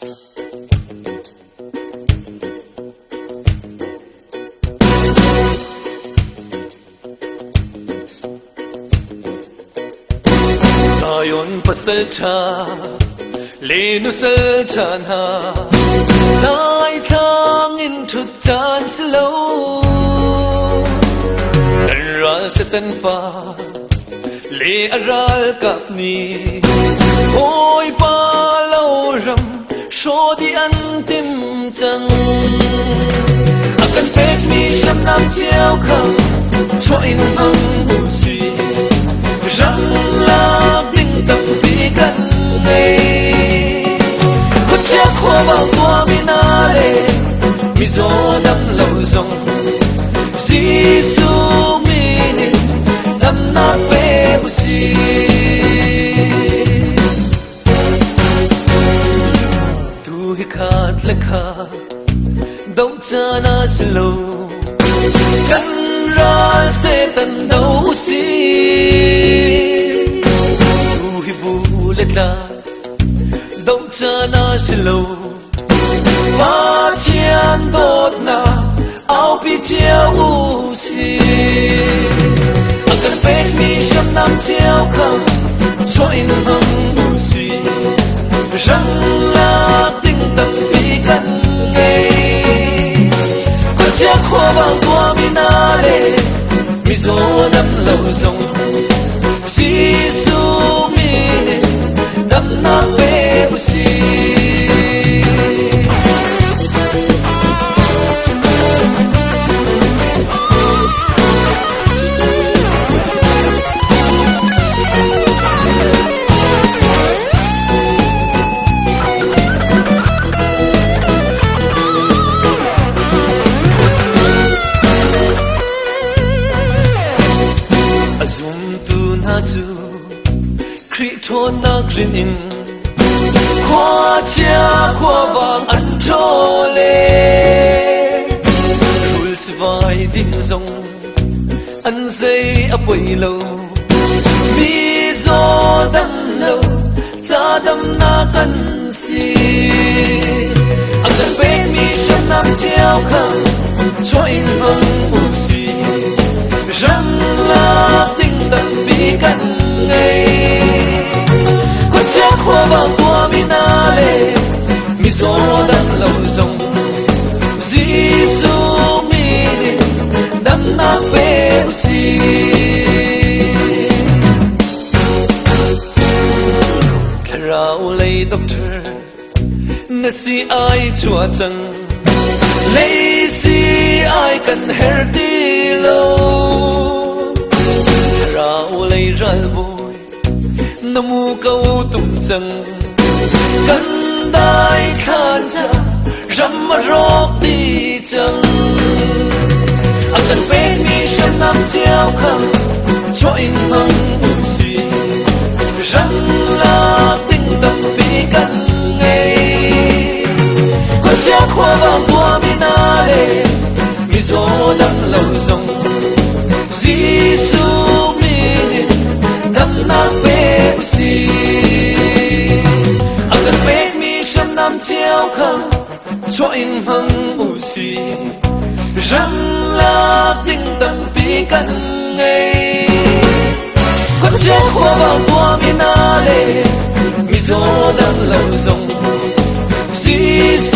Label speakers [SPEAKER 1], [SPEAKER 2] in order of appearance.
[SPEAKER 1] Sayon pasal cha lenu sel chan ha nai thang in thut chan slow dan ra se tan pa le aral kap ni oi pa lo ram sho di an tim chang akan pek mi sham nam chiao kham cho in hang bu si răng la ding tập biกันไงcó chia khoa vào tua mi na le mi zo đâm lâu rong Giêsu mi nin đâm na pe bu si tu hi khat la kha dau cha na slow kan ra se tan dau si đâu cha na slow ba chian đốt na ao pi chiao u si akan pek mi sham nam chiao kham cho in hang u si răng la ting tâm pi kan ngay con chia khoa vào tua mi na le mi zo đâm lâu rong Giêsu mi nin đâm na pe bu si azum tu na tu kri thon na grin in khoa chia khoa vàng ăn trô lê rul svai ding zong ăn dây ấp quay lâu mi zo đâm lâu cha đâm na căn si ăn cần pek mi sham nam chiao kham cho in hang u si răng la ting tâm bi kan ngay con chia khoa vào tua mi na le mi zo đâm lâu rong Giêsu mi nin đâm na pe bu si tharau lei doctor na si ai chua chang lei si ai kan her ti lo tharau lei ral boy namu câu tum chang kan dai khan cha ram ma rok ti chang akan pe mi sham nam chiao kham cho in hang u si răng la ting tâm pi kan ngay con chia khoa vào tua mi na le mi zo đâm lâu rong Giêsu mi nin đâm na pe bu si akan pek mi sham nam chiao kham cho in hang u si răng la ting tâm pi kan ngay con chia khoa vào tua mi na le mi zo đâm lâu rong Giêsu